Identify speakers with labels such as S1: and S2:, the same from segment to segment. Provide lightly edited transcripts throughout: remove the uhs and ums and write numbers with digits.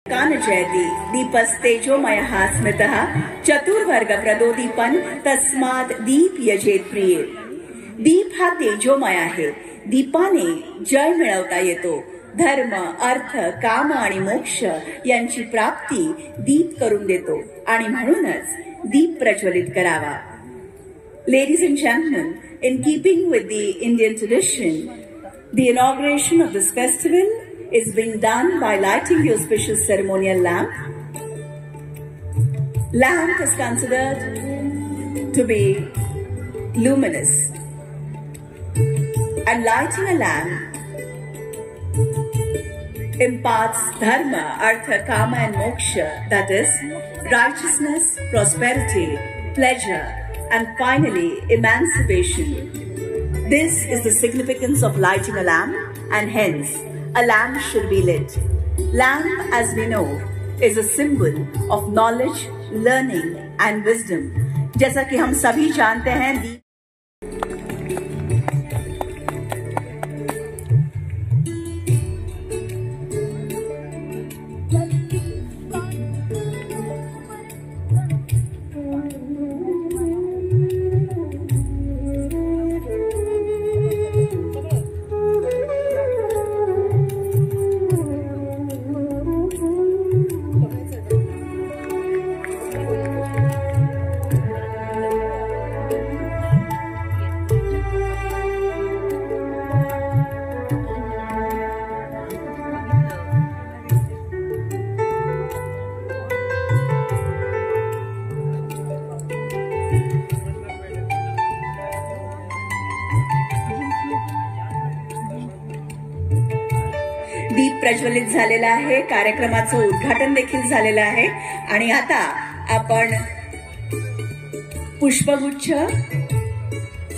S1: कानजयति दीपस्तेजोमयः स्मृतः चतुर्वर्ग प्रदोदीपन तस्मात् दीप यजेत प्रिय। दीप हा तेजोमय आहे. दीपाने जय मिळवता येतो. धर्म, अर्थ, काम आणि मोक्ष यांची प्राप्ती दीप करून देतो आणि म्हणूनच दीप प्रज्वलित करावा. Ladies and gentlemen, in keeping with the Indian tradition, the inauguration of this festival is being done by lighting the auspicious ceremonial lamp. Lamp is considered to be luminous, and lighting a lamp imparts dharma, artha, kama and moksha, that is righteousness, prosperity, pleasure and finally emancipation. This is the significance of lighting a lamp, and hence a lamp should be lit. Lamp, as we know, is a symbol of knowledge, learning and wisdom. जैसा कि हम सभी जानते हैं, दीप प्रज्वलित झालेला आहे. कार्यक्रमाचं उद्घाटन देखील झालेलं आहे आणि आता आपण पुष्पगुच्छ,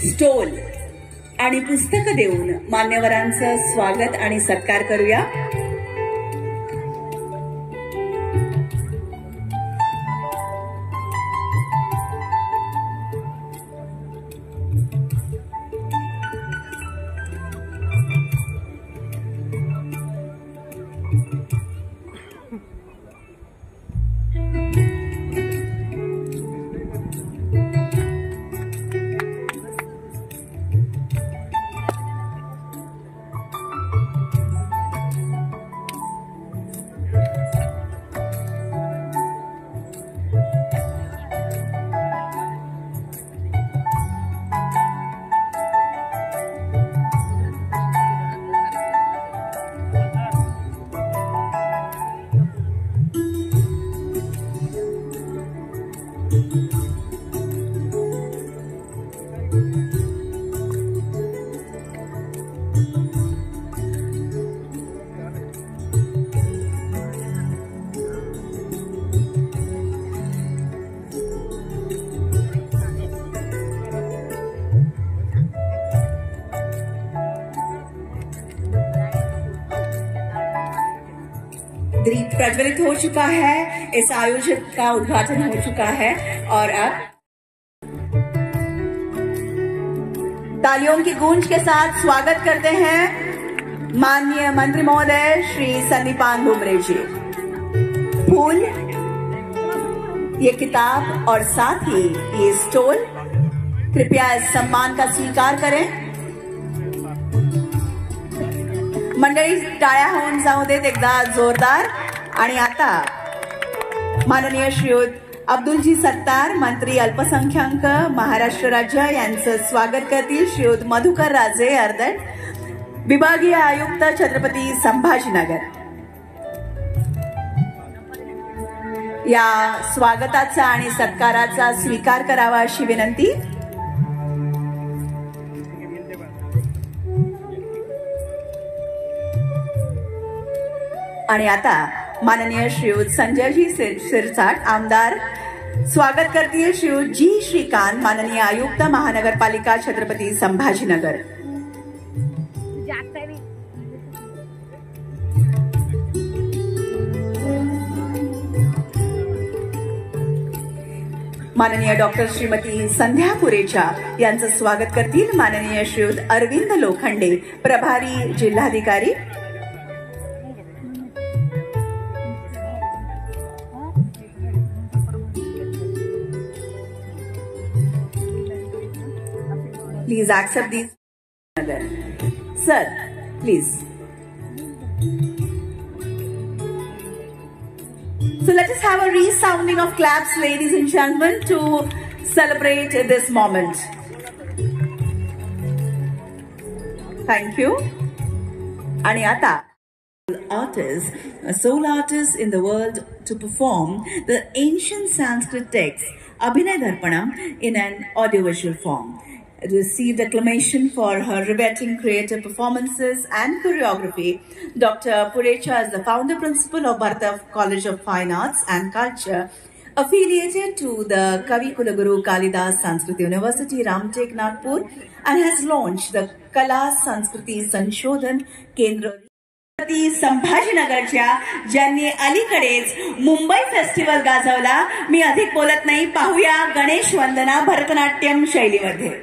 S1: स्टोल आणि पुस्तकं देऊन मान्यवरांचं स्वागत आणि सत्कार करूया. दीप प्रज्वलित हो चुका है. इस आयोजन का उद्घाटन हो चुका है और अब तालियों की गूंज के साथ स्वागत करते हैं माननीय मंत्री महोदय श्री संदीपान भुमरे जी. फूल, ये किताब और साथ ही ये स्टोल, कृपया इस सम्मान का स्वीकार करें. मंडळी टाळ्या होऊन जाऊ देत एकदा जोरदार. आणि आता माननीय श्रीयुत अब्दुलजी सत्तार, मंत्री अल्पसंख्याक महाराष्ट्र राज्य यांचं स्वागत करतील. श्रीयुत मधुकर राजे अर्दड, विभागीय आयुक्त छत्रपती संभाजीनगर, या स्वागताचा आणि सत्काराचा स्वीकार करावा अशी विनंती. आणि आता माननीय श्रीयुत संजयजी शिरसाट आमदार स्वागत करतील. श्रीयुत जी श्रीकांत, माननीय आयुक्त महानगरपालिका छत्रपती संभाजीनगर. माननीय डॉक्टर श्रीमती संध्या पुरेचा यांचं स्वागत करतील माननीय श्रीयुत अरविंद लोखंडे, प्रभारी जिल्हाधिकारी. Please accept these. Sir, please. So let us have a resounding of claps, ladies and gentlemen, to celebrate this moment. Thank you. And आता artist, a sole artist in the world to perform the ancient Sanskrit text Abhinay Darpanam in an audiovisual form. It received acclamation for her riveting creative performances and choreography. Dr. Purecha is the founder principal of Bharata College of Fine Arts and Culture, affiliated to the Kavi Kulaguru Kalidas Sanskrit University, Ramtek, Nagpur, and has launched the Kala Sanskriti Sanshodhan Kendra. संभाजीनगरच्या ज्यांनी अलीकडेच Mumbai festival गाजवला, मी अधिक बोलत नाही, पाहूया गणेश वंदना भरतनाट्यम शैलीमध्ये.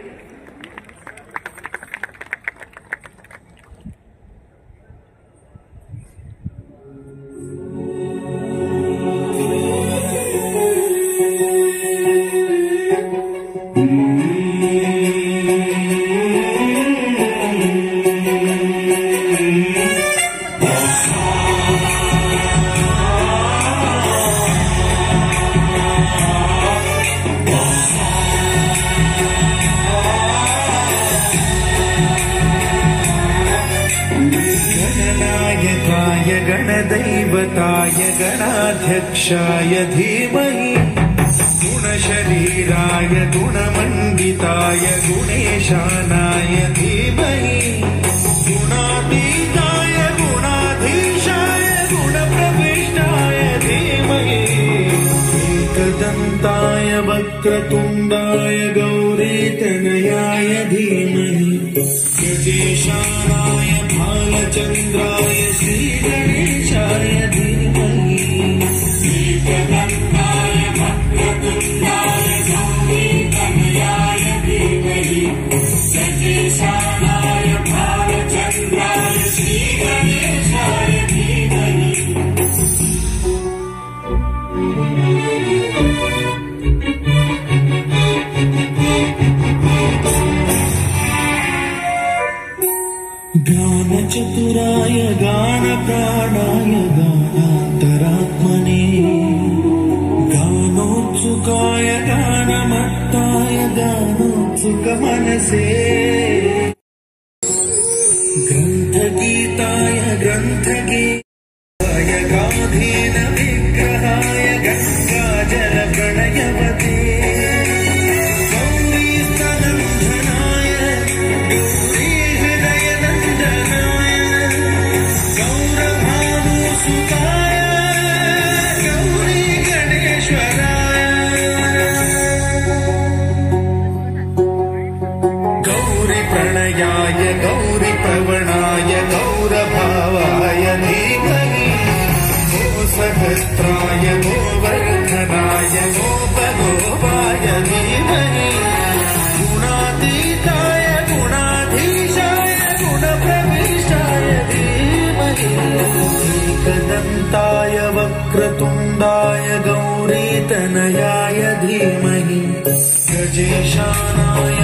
S2: गणदैवताय गणाध्यक्षाय धीमहि गुणशरीराय गुणमण्डिताय गुणेशानाय धीमहि गुणातीताय गुणाधीशाय गुणप्रविष्टाय धीमहि एकदन्ताय वक्रतुण्डाय गौरीतनयाय धीमहि गजेशानाय भालचन्द्राय श्रीगणेशाय धीमहि एकदन्ताय वक्रतुण्डाय गौरीतनयाय धीमहि गजेशानाय भालचन्द्राय श्रीगणेशाय धीमहि. गानचतुराय गानप्राणाय गानान्तरात्मने गानोत्सुकाय गानमत्ताय गानोत्सुकमनसे ग्रन्थगीताय ग्रन्थगीताय गाधीन विग्रहाय गङ्गाजलप्रणयवते गौरी प्रवणाय गौरभावाय धीमहि गोसहस्राय गोवर्धनाय गोपगोपाय धीमहि गुणातीताय गुणाधीशाय गुणप्रविष्टाय धीमहि एकदन्ताय वक्रतुण्डाय गौरीतनयाय धीमहि गजेशानाय